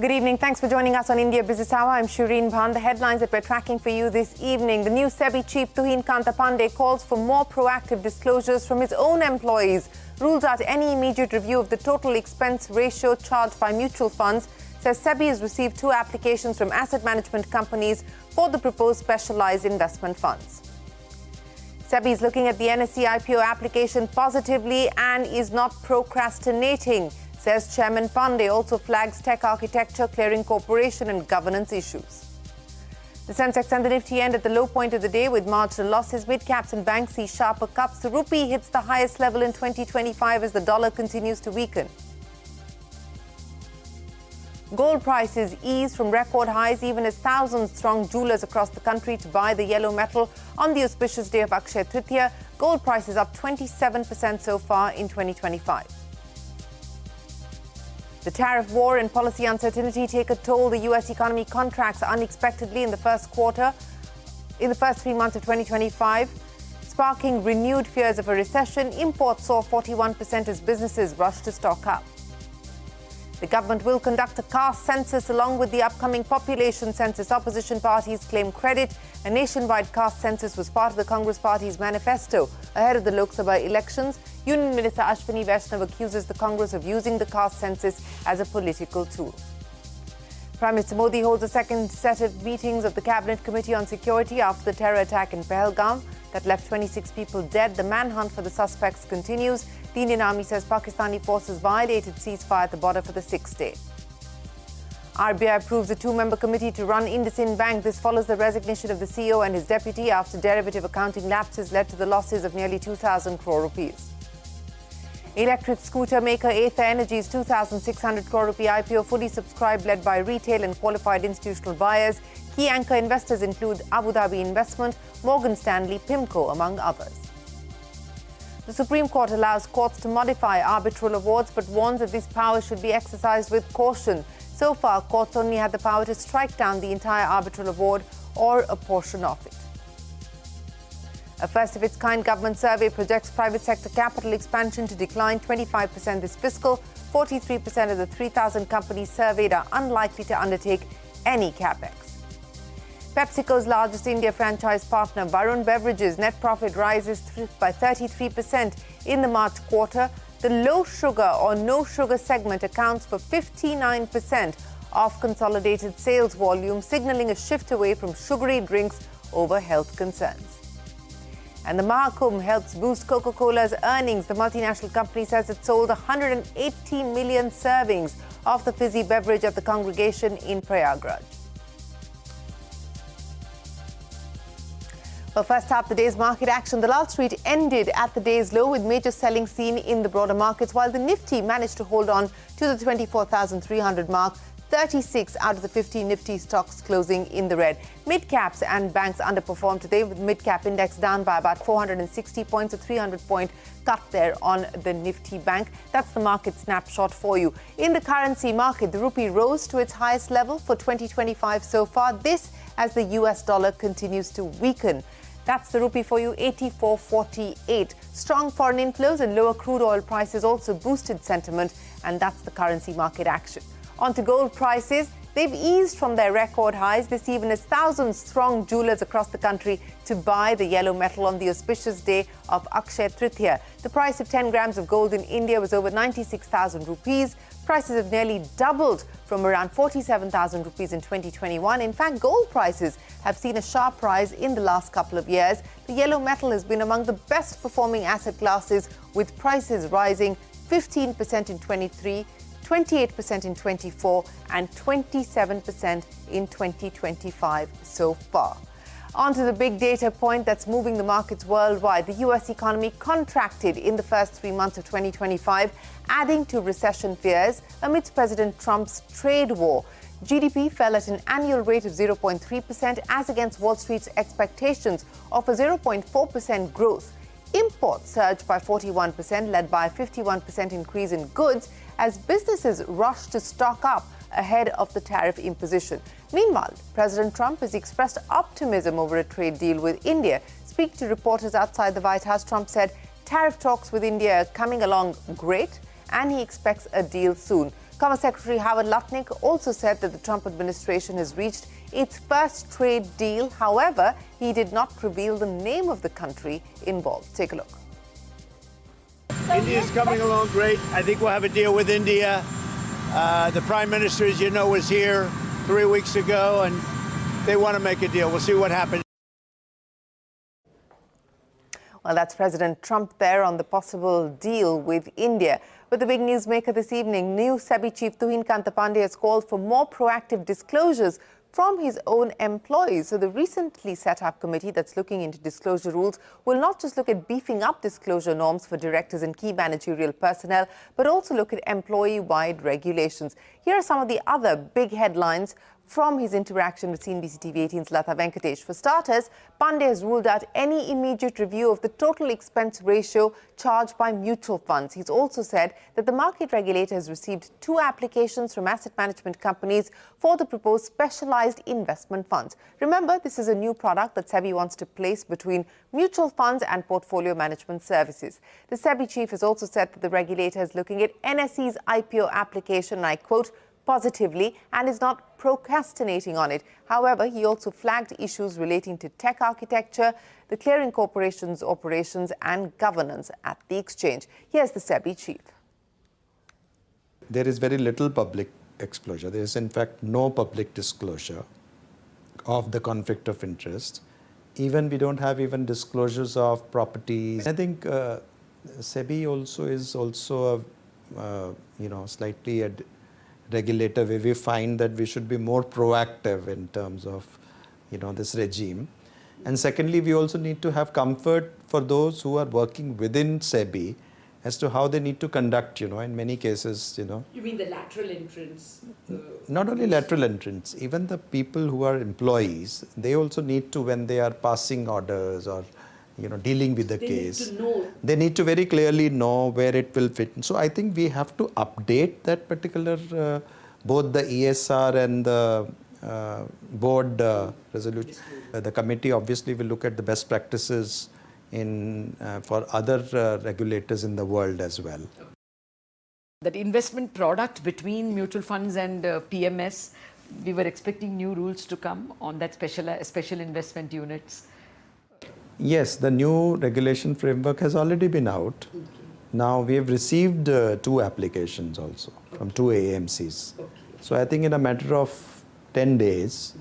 Good evening. Thanks for joining us on India Business Hour. I'm Shireen Bhan. The headlines that we're tracking for you this evening. The new SEBI chief Tuhin Kanta Pandey calls for more proactive disclosures from his own employees. Rules out any immediate review of the total expense ratio charged by mutual funds. Says SEBI has received 2 applications from asset management companies for the proposed specialized investment funds. SEBI is looking at the NSE IPO application positively and is not procrastinating, says Chairman Pandey. Also flags tech architecture, clearing corporation and governance issues. The Sensex and the Nifty end at the low point of the day with marginal losses. Mid-caps and banks see sharper cuts. The Rupee hits the highest level in 2025 as the dollar continues to weaken. Gold prices ease from record highs even as thousands throng jewelers across the country to buy the yellow metal on the auspicious day of Akshaya Tritiya. Gold prices up 27% so far in 2025. The tariff war and policy uncertainty take a toll. The U.S. economy contracts unexpectedly in the first 3 months of 2025, sparking renewed fears of a recession. Imports saw 41% as businesses rush to stock up. The government will conduct a caste census along with the upcoming population census. Opposition parties claim credit. A nationwide caste census was part of the Congress Party's manifesto ahead of the Lok Sabha elections. Union Minister Ashwini Vaishnav accuses the Congress of using the caste census as a political tool. Prime Minister Modi holds a second set of meetings of the Cabinet Committee on Security after the terror attack in Pahalgam that left 26 people dead. The manhunt for the suspects continues. The Indian Army says Pakistani forces violated ceasefire at the border for the 6th day. RBI approves a 2-member committee to run IndusInd Bank. This follows the resignation of the CEO and his deputy after derivative accounting lapses led to the losses of nearly 2,000 crore rupees. Electric scooter maker Apha Energy's 2,600 crore rupee IPO fully subscribed, led by retail and qualified institutional buyers. Key anchor investors include Abu Dhabi Investment, Morgan Stanley, PIMCO, among others. The Supreme Court allows courts to modify arbitral awards but warns that this power should be exercised with caution. So far, courts only had the power to strike down the entire arbitral award or a portion of it. A first-of-its-kind government survey projects private sector capital expansion to decline 25% this fiscal. 43% of the 3,000 companies surveyed are unlikely to undertake any capex. PepsiCo's largest India franchise partner, Beverages, net profit rises by 33% in the March quarter. The low-sugar or no-sugar segment accounts for 59% of consolidated sales volume, signaling a shift away from sugary drinks over health concerns. And the Mahakumin helps boost Coca-Cola's earnings. The multinational company says it sold 180 million servings of the fizzy beverage at the congregation in Prayagraj. Well, first up, the day's market action. The Lal Street ended at the day's low with major selling seen in the broader markets, while the Nifty managed to hold on to the 24,300 mark. 36 out of the 50 Nifty stocks closing in the red. Mid-caps and banks underperformed today, with mid-cap index down by about 460 points, a 300-point cut there on the Nifty Bank. That's the market snapshot for you. In the currency market, the rupee rose to its highest level for 2025 so far. This as the US dollar continues to weaken. That's the rupee for you, 84.48. Strong foreign inflows and lower crude oil prices also boosted sentiment, and that's the currency market action. On to gold prices. They've eased from their record highs this evening as thousands throng jewelers across the country to buy the yellow metal on the auspicious day of Akshaya Tritiya. The price of 10 grams of gold in India was over 96,000 rupees. Prices have nearly doubled from around 47,000 rupees in 2021. In fact, gold prices have seen a sharp rise in the last couple of years. The yellow metal has been among the best performing asset classes, with prices rising 15% in 23, 28% in 24 and 27% in 2025 so far. On to the big data point that's moving the markets worldwide. The US economy contracted in the first 3 months of 2025, adding to recession fears amidst President Trump's trade war. GDP fell at an annual rate of 0.3% as against Wall Street's expectations of a 0.4% growth. Imports surged by 41%, led by a 51% increase in goods as businesses rushed to stock up ahead of the tariff imposition. Meanwhile, President Trump has expressed optimism over a trade deal with India. Speaking to reporters outside the White House, Trump said tariff talks with India are coming along great and he expects a deal soon. Commerce Secretary Howard Lutnick also said that the Trump administration has reached its first trade deal. However, he did not reveal the name of the country involved. Take a look. India is coming along great. I think we'll have a deal with India. The Prime Minister, as you know, was here 3 weeks ago, and they want to make a deal. We'll see what happens. Well, that's President Trump there on the possible deal with India. But the big newsmaker this evening, new SEBI chief Tuhin Pandey has called for more proactive disclosures from his own employees. So the recently set up committee that's looking into disclosure rules will not just look at beefing up disclosure norms for directors and key managerial personnel, but also look at employee-wide regulations. Here are some of the other big headlines from his interaction with CNBC TV 18's Latha Venkatesh. For starters, Pandey has ruled out any immediate review of the total expense ratio charged by mutual funds. He's also said that the market regulator has received 2 applications from asset management companies for the proposed specialized investment funds. Remember, this is a new product that SEBI wants to place between mutual funds and portfolio management services. The SEBI chief has also said that the regulator is looking at NSE's IPO application, and I quote, positively, and is not procrastinating on it. However, he also flagged issues relating to tech architecture, the clearing corporation's operations and governance at the exchange. Here's the SEBI chief. There is very little public exposure. There is in fact no public disclosure of the conflict of interest. Even we don't have even disclosures of properties. I think SEBI also is also a, slightly a regulator where we find that we should be more proactive in terms of this regime. And secondly, we also need to have comfort for those who are working within SEBI as to how they need to conduct, in many cases, You mean the lateral entrance? Not only lateral entrance, even the people who are employees, they also need to, when they are passing orders or dealing with the case, need to know. They need to very clearly know where it will fit. So I think we have to update that particular, both the ESR and the board resolution. The committee obviously will look at the best practices for other regulators in the world as well. That investment product between mutual funds and PMS, we were expecting new rules to come on that special investment units. Yes, the new regulation framework has already been out. Okay. Now we have received 2 applications also from 2 AMCs. Okay. So I think in a matter of 10 days,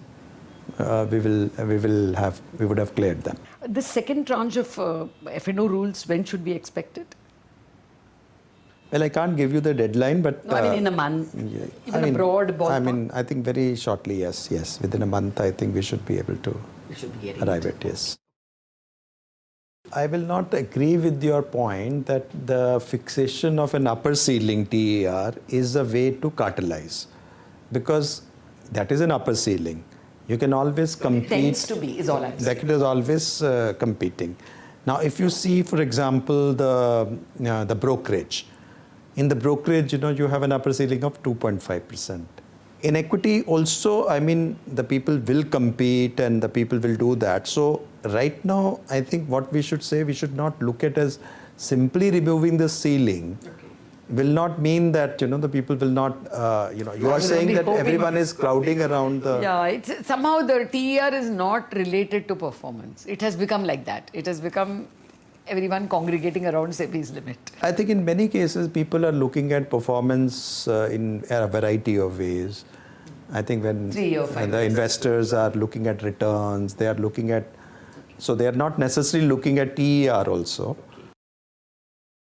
we would have cleared them. The second tranche of F&O rules, when should we expect it? Well, I can't give you the deadline, but No, I mean in a month. Yeah, Even a broad ballpark. I think very shortly, yes. Within a month, I think we should be able to arrive at, yes. I will not agree with your point that the fixation of an upper ceiling TER is a way to cartelize, because that is an upper ceiling. You can always compete. It tends to be, is all I'm saying. That it is always competing. Now, if you see, for example, the brokerage. In the brokerage, you have an upper ceiling of 2.5%. In equity also, the people will compete and the people will do that. So right now, I think what we should say, we should not look at as simply removing the ceiling. Okay. Will not mean that, the people will not, you are saying that everyone is crowding around the... Yeah, somehow the TER is not related to performance. It has become like that. It has become everyone congregating around SEBI's limit. I think in many cases, people are looking at performance in a variety of ways. I think when the investors are looking at returns, they are looking at, so they are not necessarily looking at TER also.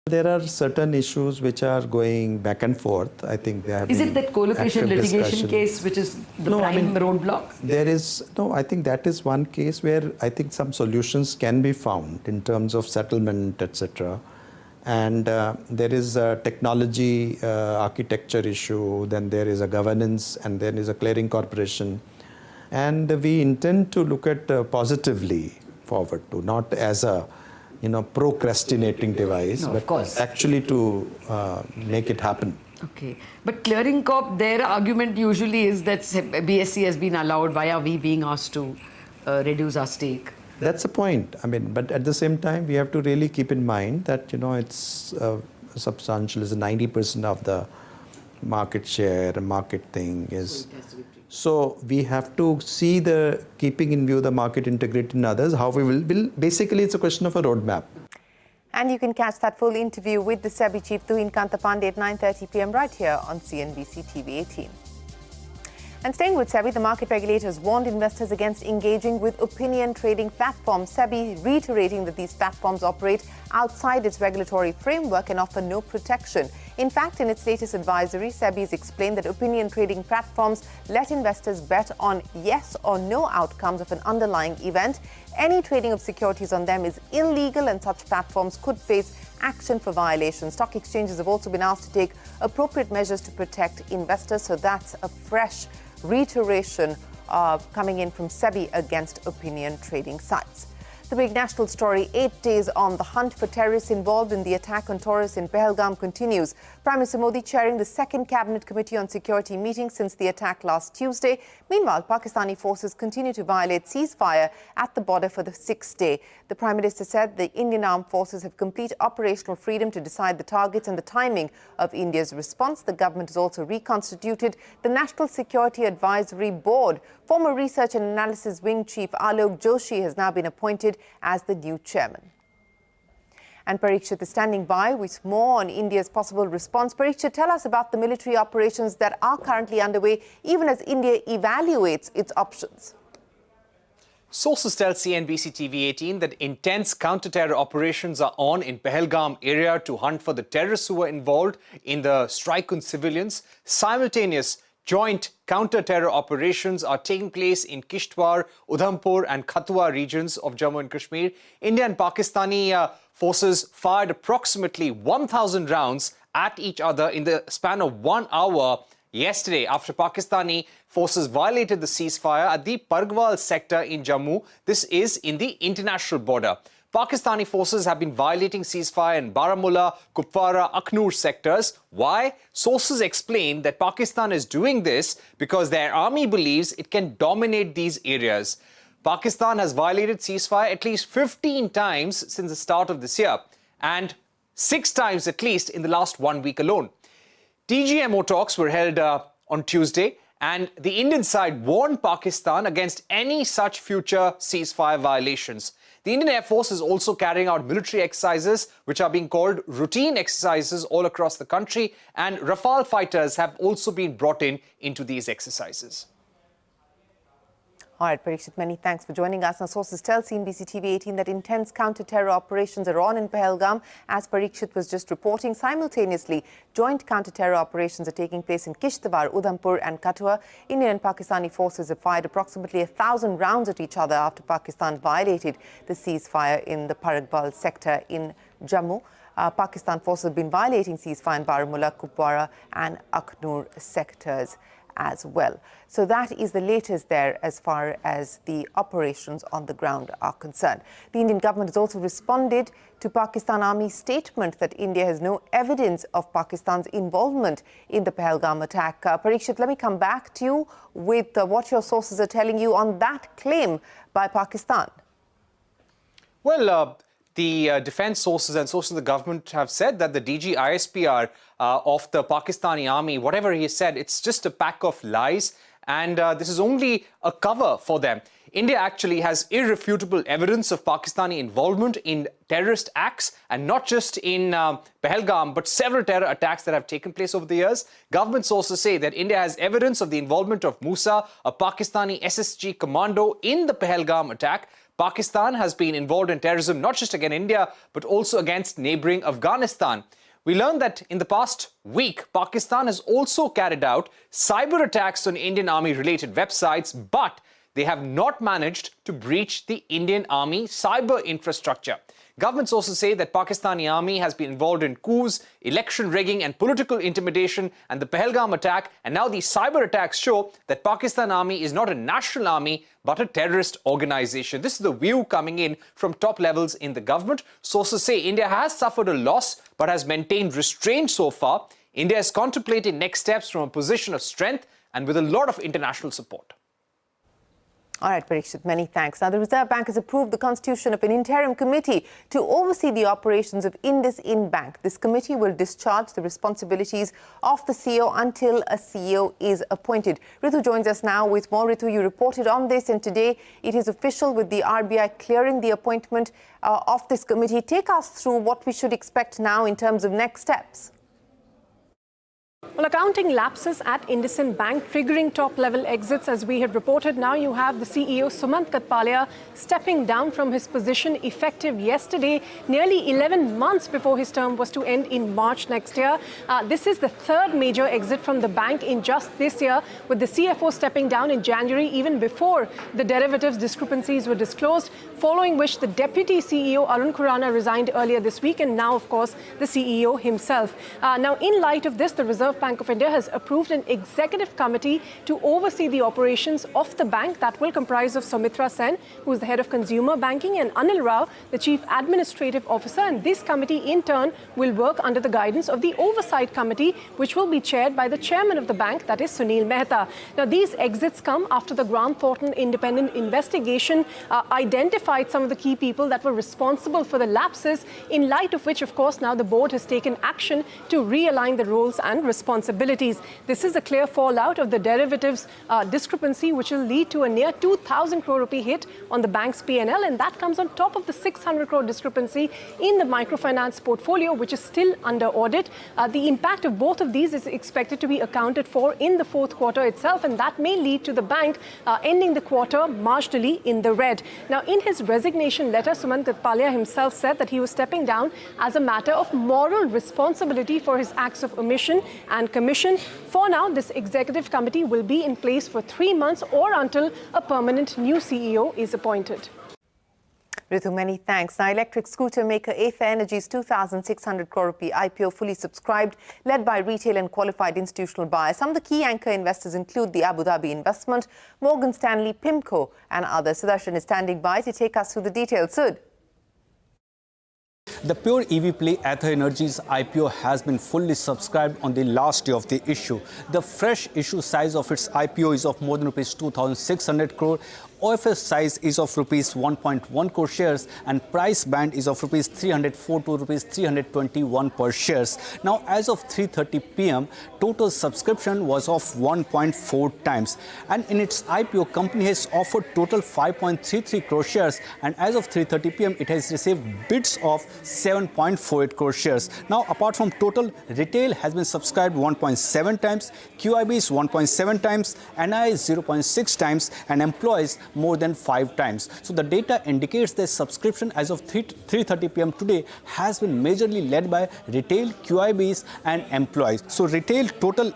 There are certain issues which are going back and forth. I think they have. Is it that co-location litigation case which is the prime roadblock? There is, I think that is one case where I think some solutions can be found in terms of settlement, etc. And there is a technology architecture issue, then there is a governance, and then is a clearing corporation. And we intend to look at positively forward to, not as a procrastinating device, No, but actually to make it happen. Okay. But Clearing Corp, their argument usually is that BSE has been allowed, why are we being asked to reduce our stake? That's the point. But at the same time, we have to really keep in mind that, it's substantial, is 90% of the market share, market thing is. So we have to see the, keeping in view the market integrity in others, how we will basically it's a question of a roadmap. And you can catch that full interview with the SEBI chief Tuhin Kanta Pandey at 9:30 p.m. right here on CNBC TV 18. And staying with SEBI, the market regulators warned investors against engaging with opinion trading platforms. SEBI reiterating that these platforms operate outside its regulatory framework and offer no protection. In fact, in its latest advisory, SEBI has explained that opinion trading platforms let investors bet on yes or no outcomes of an underlying event. Any trading of securities on them is illegal, and such platforms could face action for violations. Stock exchanges have also been asked to take appropriate measures to protect investors. So that's a fresh reiteration coming in from SEBI against opinion trading sites. The big national story, 8 days on, the hunt for terrorists involved in the attack on tourists in Pahalgam continues. Prime Minister Modi chairing the second Cabinet Committee on Security meeting since the attack last Tuesday. Meanwhile, Pakistani forces continue to violate ceasefire at the border for the 6th day. The Prime Minister said the Indian Armed Forces have complete operational freedom to decide the targets and the timing of India's response. The government has also reconstituted the National Security Advisory Board. Former Research and Analysis Wing Chief Alok Joshi has now been appointed as the new chairman. And Parikshit is standing by with more on India's possible response. Parikshit, tell us about the military operations that are currently underway, even as India evaluates its options. Sources tell CNBC TV 18 that intense counter-terror operations are on in Pahalgam area to hunt for the terrorists who were involved in the strike on civilians. Simultaneous joint counter-terror operations are taking place in Kishtwar, Udhampur and Kathua regions of Jammu and Kashmir. India and Pakistani forces fired approximately 1,000 rounds at each other in the span of 1 hour yesterday after Pakistani forces violated the ceasefire at the Pargwal sector in Jammu. This is in the international border. Pakistani forces have been violating ceasefire in Baramulla, Kupwara, Akhnur sectors. Why? Sources explain that Pakistan is doing this because their army believes it can dominate these areas. Pakistan has violated ceasefire at least 15 times since the start of this year, and 6 times at least in the last 1 week alone. TGMO talks were held on Tuesday, and the Indian side warned Pakistan against any such future ceasefire violations. The Indian Air Force is also carrying out military exercises, which are being called routine exercises all across the country, and Rafale fighters have also been brought into these exercises. All right, Parikshit, many thanks for joining us. Now, sources tell CNBC TV 18 that intense counter-terror operations are on in Pahalgam, as Parikshit was just reporting. Simultaneously, joint counter-terror operations are taking place in Kishtwar, Udhampur and Kathua. Indian and Pakistani forces have fired approximately 1,000 rounds at each other after Pakistan violated the ceasefire in the Pargwal sector in Jammu. Pakistan forces have been violating ceasefire in Baramulla, Kupwara and Akhnur sectors as well. So that is the latest there as far as the operations on the ground are concerned. The Indian government has also responded to Pakistan Army's statement that India has no evidence of Pakistan's involvement in the Pahalgam attack. Parikshit, let me come back to you with what your sources are telling you on that claim by Pakistan. Well, the defense sources and sources of the government have said that the DG ISPR of the Pakistani army, whatever he said, it's just a pack of lies, and this is only a cover for them. India actually has irrefutable evidence of Pakistani involvement in terrorist acts, and not just in Pahalgam, but several terror attacks that have taken place over the years. Government sources say that India has evidence of the involvement of Musa, a Pakistani SSG commando, in the Pahalgam attack. Pakistan has been involved in terrorism not just against India, but also against neighboring Afghanistan. We learned that in the past week, Pakistan has also carried out cyber attacks on Indian Army-related websites, but they have not managed to breach the Indian Army cyber infrastructure. Government sources say that Pakistani army has been involved in coups, election rigging and political intimidation and the Pahalgam attack, and now these cyber attacks show that Pakistan army is not a national army but a terrorist organization. This is the view coming in from top levels in the government. Sources say India has suffered a loss but has maintained restraint so far. India is contemplating next steps from a position of strength and with a lot of international support. All right, Parikshit, many thanks. Now, the Reserve Bank has approved the constitution of an interim committee to oversee the operations of IndusInd Bank. This committee will discharge the responsibilities of the CEO until a CEO is appointed. Ritu joins us now with more. Ritu, you reported on this, and today it is official with the RBI clearing the appointment of this committee. Take us through what we should expect now in terms of next steps. Well, accounting lapses at IndusInd Bank triggering top-level exits, as we had reported. Now you have the CEO, Sumant Katpalia, stepping down from his position effective yesterday, nearly 11 months before his term was to end in March next year. This is the third major exit from the bank in just this year, with the CFO stepping down in January, even before the derivatives discrepancies were disclosed, following which the Deputy CEO, Arun Khurana, resigned earlier this week, and now, of course, the CEO himself. Now, in light of this, the Reserve Bank of India has approved an executive committee to oversee the operations of the bank. That will comprise of Soumitra Sen, who is the head of consumer banking, and Anil Rao, the chief administrative officer. And this committee, in turn, will work under the guidance of the oversight committee, which will be chaired by the chairman of the bank, that is Sunil Mehta. Now, these exits come after the Grant Thornton independent investigation identified some of the key people that were responsible for the lapses, in light of which, of course, now the board has taken action to realign the roles and responsibilities. This is a clear fallout of the derivatives discrepancy, which will lead to a near 2,000 crore rupee hit on the bank's P&L, and that comes on top of the 600 crore discrepancy in the microfinance portfolio, which is still under audit. The impact of both of these is expected to be accounted for in the fourth quarter itself, and that may lead to the bank ending the quarter marginally in the red. Now, in his resignation letter, Sumant Katpalia himself said that he was stepping down as a matter of moral responsibility for his acts of omission and commission. For now, this executive committee will be in place for 3 months or until a permanent new CEO is appointed. Ritu, many thanks. Now, electric scooter maker Apha Energy's 2,600 crore rupee IPO fully subscribed, led by retail and qualified institutional buyers. Some of the key anchor investors include the Abu Dhabi Investment, Morgan Stanley, PIMCO and others. Sudarshan is standing by to take us through the details. Sud. The pure EV play Apha Energy's IPO has been fully subscribed on the last day of the issue. The fresh issue size of its IPO is of more than rupees 2,600 crore. OFS size is of rupees 1.1 crore shares, and price band is of rupees 304 to rupees 321 per shares. Now, as of 3:30 p.m., total subscription was of 1.4 times. And in its IPO, company has offered total 5.33 crore shares, and as of 3:30 p.m., it has received bids of 7.48 crore shares. Now, apart from total, retail has been subscribed 1.7 times, QIB is 1.7 times, NI is 0.6 times, and employees more than 5 times. So the data indicates that subscription as of 3:30 p.m. today has been majorly led by retail, QIBs and employees. So retail total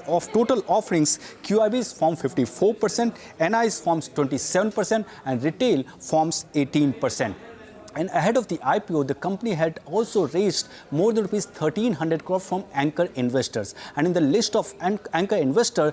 of total offerings, QIBs form 54%, NIs forms 27% and retail forms 18%. And ahead of the IPO, the company had also raised more than rupees 1,300 crore from anchor investors. And in the list of anchor investors,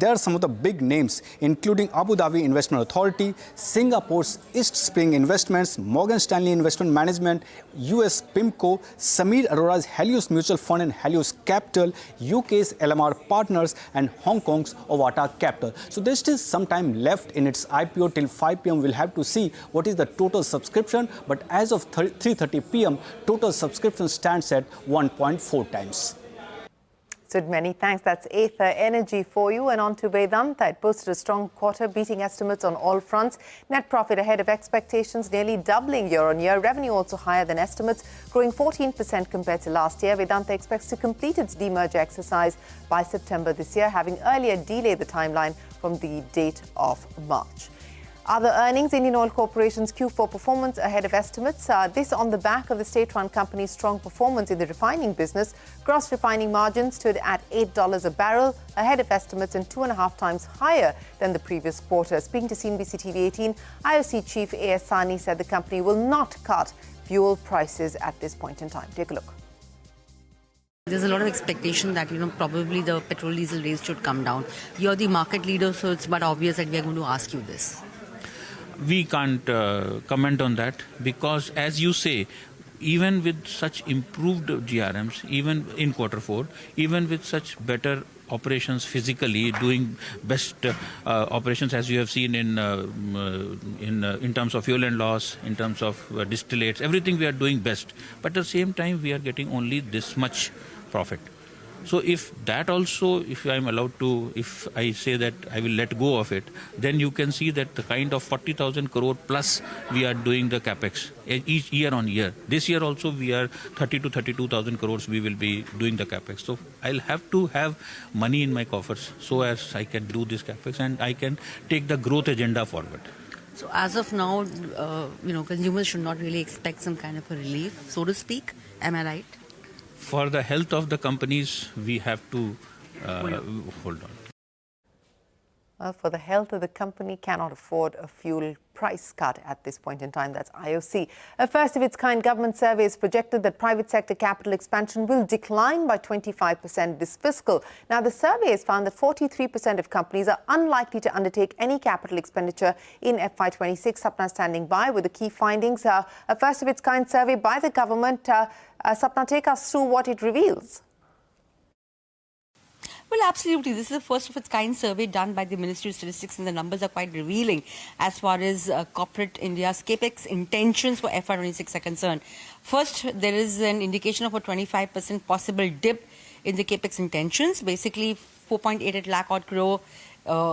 there are some of the big names, including Abu Dhabi Investment Authority, Singapore's East Spring Investments, Morgan Stanley Investment Management, US PIMCO, Samir Arora's Helios Mutual Fund and Helios Capital, UK's LMR Partners, and Hong Kong's Ovata Capital. So there's still some time left in its IPO till 5 p.m. We'll have to see what is the total subscription. But as of 3:30 p.m., total subscription stands at 1.4 times. So many thanks. That's Apha Energy for you. And on to Vedanta. It posted a strong quarter, beating estimates on all fronts. Net profit ahead of expectations, nearly doubling year-on-year. Revenue also higher than estimates, growing 14% compared to last year. Vedanta expects to complete its demerger exercise by September this year, having earlier delayed the timeline from the date of March. Other earnings, Indian Oil Corporation's Q4 performance ahead of estimates. This on the back of the state-run company's strong performance in the refining business. Gross refining margin stood at $8 a barrel, ahead of estimates and 2.5 times higher than the previous quarter. Speaking to CNBC TV 18, IOC chief A.S. Sani said the company will not cut fuel prices at this point in time. Take a look. There's a lot of expectation that, probably the petrol diesel rates should come down. You're the market leader, so it's but obvious that we are going to ask you this. We can't comment on that because, as you say, even with such improved GRMs, even in Q4, even with such better operations physically, doing best operations as you have seen in terms of fuel and loss, in terms of distillates, everything we are doing best. But at the same time, we are getting only this much profit. So if that also, if I'm allowed to, if I say that I will let go of it, then you can see that the kind of 40,000 crore plus we are doing the capex each year on year. This year also we are 30 to 32,000 crores we will be doing the capex. So I'll have to have money in my coffers so as I can do this capex and I can take the growth agenda forward. So as of now, consumers should not really expect some kind of a relief, so to speak. Am I right? For the health of the companies, we have to hold on. Well, for the health of the company, cannot afford a fuel price cut at this point in time. That's IOC. A first-of-its-kind government survey has projected that private sector capital expansion will decline by 25% this fiscal. Now, the survey has found that 43% of companies are unlikely to undertake any capital expenditure in FY26. Sapna standing by with the key findings. A first-of-its-kind survey by the government. Sapna, take us through what it reveals. Well, absolutely. This is the first of its kind survey done by the Ministry of Statistics, and the numbers are quite revealing as far as corporate India's capex intentions for FY26 are concerned. First, there is an indication of a 25% possible dip in the capex intentions. Basically, 4.88 lakh odd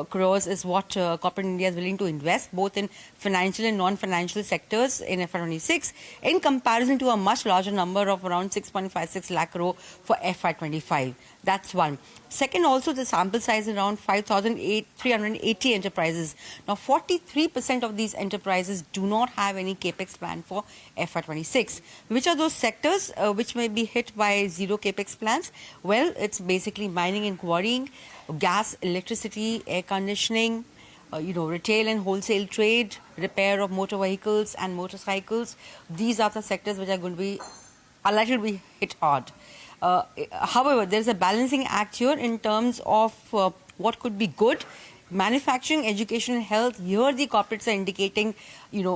crores is what corporate India is willing to invest, both in financial and non-financial sectors in FY26, in comparison to a much larger number of around 6.56 lakh crore for FY25. That's one. Second, also the sample size is around 5,380 enterprises. Now, 43% of these enterprises do not have any capex plan for FY26. Which are those sectors which may be hit by zero capex plans? Well, it's basically mining and quarrying, gas, electricity, air conditioning, retail and wholesale trade, repair of motor vehicles and motorcycles. These are the sectors which are going to be likely to be hit hard. However, there's a balancing act here in terms of what could be good. Manufacturing, education, and health, here the corporates are indicating,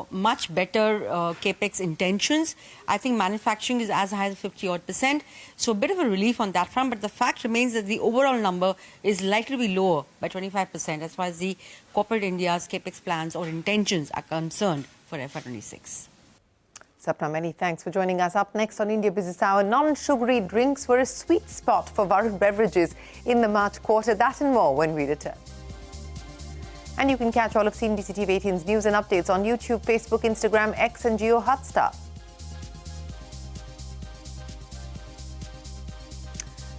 much better capex intentions. I think manufacturing is as high as 50-odd%. So a bit of a relief on that front. But the fact remains that the overall number is likely to be lower by 25% as far as the corporate India's capex plans or intentions are concerned for FY26. Sapna, many thanks for joining us. Up next on India Business Hour, non-sugary drinks were a sweet spot for Beverages in the March quarter. That and more when we return. And you can catch all of CNBC TV 18's news and updates on YouTube, Facebook, Instagram, X and Jio Hotstar.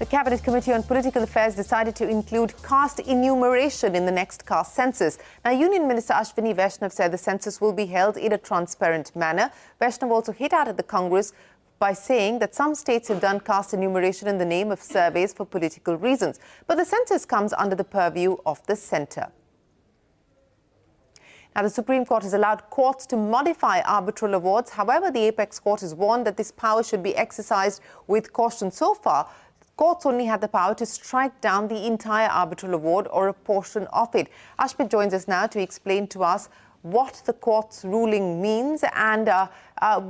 The Cabinet Committee on Political Affairs decided to include caste enumeration in the next caste census. Now, Union Minister Ashwini Vaishnav said the census will be held in a transparent manner. Vaishnav also hit out at the Congress by saying that some states have done caste enumeration in the name of surveys for political reasons. But the census comes under the purview of the centre. Now, the Supreme Court has allowed courts to modify arbitral awards. However, the Apex Court has warned that this power should be exercised with caution. So far, courts only had the power to strike down the entire arbitral award or a portion of it. Ashmit joins us now to explain to us what the court's ruling means and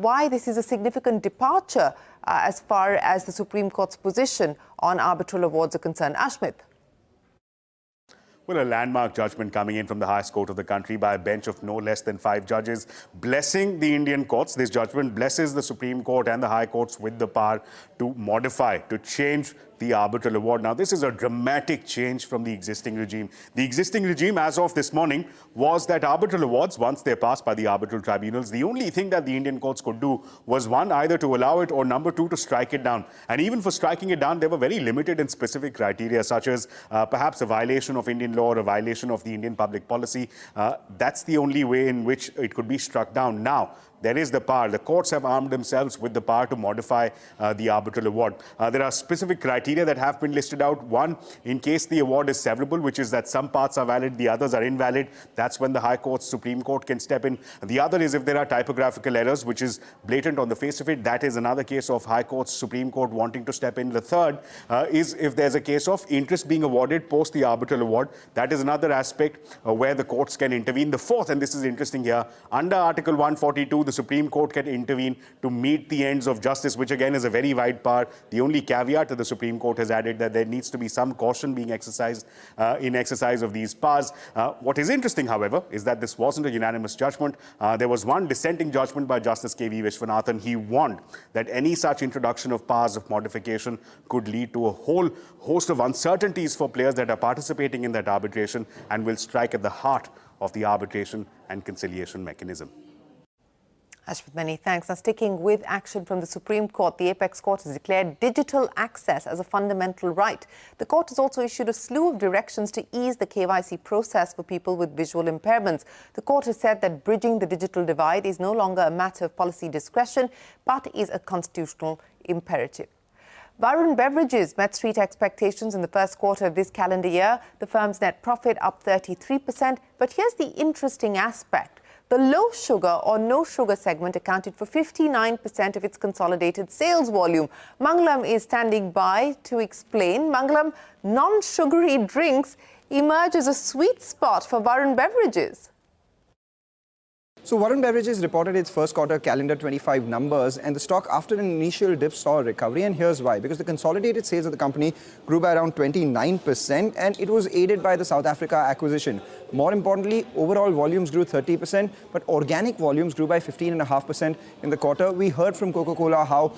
why this is a significant departure as far as the Supreme Court's position on arbitral awards are concerned. Ashmit. Well, a landmark judgment coming in from the highest court of the country by a bench of no less than 5 judges, blessing the Indian courts. This judgment blesses the Supreme Court and the high courts with the power to modify, to change the arbitral award. Now, this is a dramatic change from the existing regime. The existing regime, as of this morning, was that arbitral awards, once they're passed by the arbitral tribunals, the only thing that the Indian courts could do was, one, either to allow it or, number two, to strike it down. And even for striking it down, they were very limited and specific criteria, such as perhaps a violation of Indian law or a violation of the Indian public policy. That's the only way in which it could be struck down. Now, there is the power. The courts have armed themselves with the power to modify the arbitral award. There are specific criteria that have been listed out. One, in case the award is severable, which is that some parts are valid, the others are invalid. That's when the High Court, Supreme Court can step in. The other is if there are typographical errors, which is blatant on the face of it. That is another case of High Court, Supreme Court wanting to step in. The third is if there's a case of interest being awarded post the arbitral award. That is another aspect where the courts can intervene. The fourth, and this is interesting here, under Article 142, the Supreme Court can intervene to meet the ends of justice, which again is a very wide power. The only caveat that the Supreme Court has added that there needs to be some caution being exercised in exercise of these powers. What is interesting, however, is that this wasn't a unanimous judgment. There was one dissenting judgment by Justice K.V. Vishwanathan. He warned that any such introduction of powers of modification could lead to a whole host of uncertainties for players that are participating in that arbitration and will strike at the heart of the arbitration and conciliation mechanism. Ashwin, many thanks. Now, sticking with action from the Supreme Court, the Apex Court has declared digital access as a fundamental right. The court has also issued a slew of directions to ease the KYC process for people with visual impairments. The court has said that bridging the digital divide is no longer a matter of policy discretion, but is a constitutional imperative. Varun Beverages met street expectations in the first quarter of this calendar year. The firm's net profit up 33%. But here's the interesting aspect. The low sugar or no sugar segment accounted for 59% of its consolidated sales volume. Mangalam is standing by to explain. Mangalam, non-sugary drinks emerge as a sweet spot for Varun Beverages. So Varun Beverages reported its first quarter calendar 25 numbers, and the stock after an initial dip saw a recovery, and here's why. Because the consolidated sales of the company grew by around 29%, and it was aided by the South Africa acquisition. More importantly, overall volumes grew 30%, but organic volumes grew by 15.5% in the quarter. We heard from Coca-Cola how,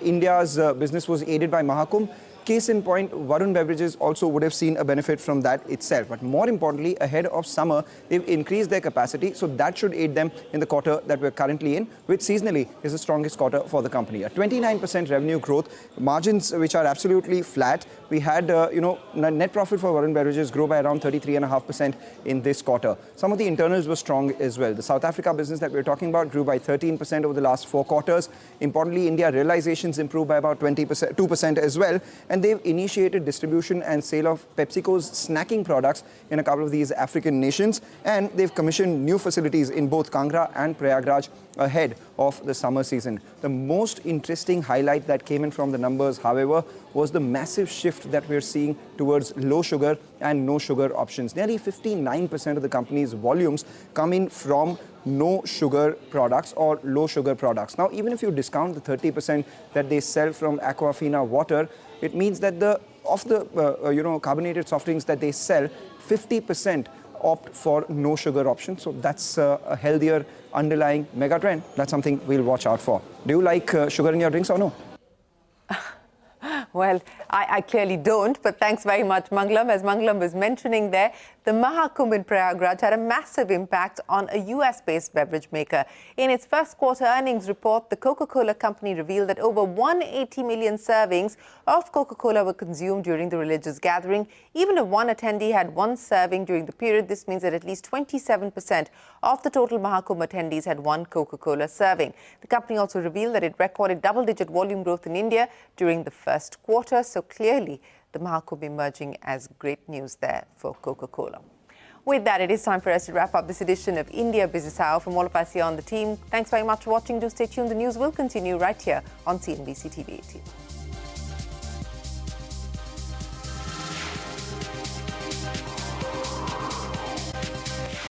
India's business was aided by Mahakumin. Case in point, Varun Beverages also would have seen a benefit from that itself. But more importantly, ahead of summer, they've increased their capacity, so that should aid them in the quarter that we're currently in, which seasonally is the strongest quarter for the company. A 29% revenue growth, margins which are absolutely flat. We had, net profit for Varun Beverages grow by around 33.5% in this quarter. Some of the internals were strong as well. The South Africa business that we're talking about grew by 13% over the last 4 quarters. Importantly, India realizations improved by about 2% as well. And they've initiated distribution and sale of PepsiCo's snacking products in a couple of these African nations. And they've commissioned new facilities in both Kangra and Prayagraj ahead of the summer season. The most interesting highlight that came in from the numbers, however, was the massive shift that we're seeing towards low sugar and no sugar options. Nearly 59% of the company's volumes come in from no sugar products or low sugar products. Now, even if you discount the 30% that they sell from Aquafina water, it means that of the carbonated soft drinks that they sell, 50% opt for no sugar option. So that's a healthier underlying mega trend. That's something we'll watch out for. Do you like sugar in your drinks or no? Well, I clearly don't, but thanks very much, Mangalam. As Mangalam was mentioning there, the Mahakumin Prayagraj had a massive impact on a US-based beverage maker. In its first quarter earnings report, the Coca-Cola company revealed that over 180 million servings of Coca-Cola were consumed during the religious gathering. Even if one attendee had one serving during the period, this means that at least 27% of the total Mahakumbh attendees had one Coca-Cola serving. The company also revealed that it recorded double-digit volume growth in India during the first quarter. So clearly, the Mahakumbh emerging as great news there for Coca-Cola. With that, it is time for us to wrap up this edition of India Business Hour. From all of us here on the team, thanks very much for watching. Do stay tuned. The news will continue right here on CNBC TV 18.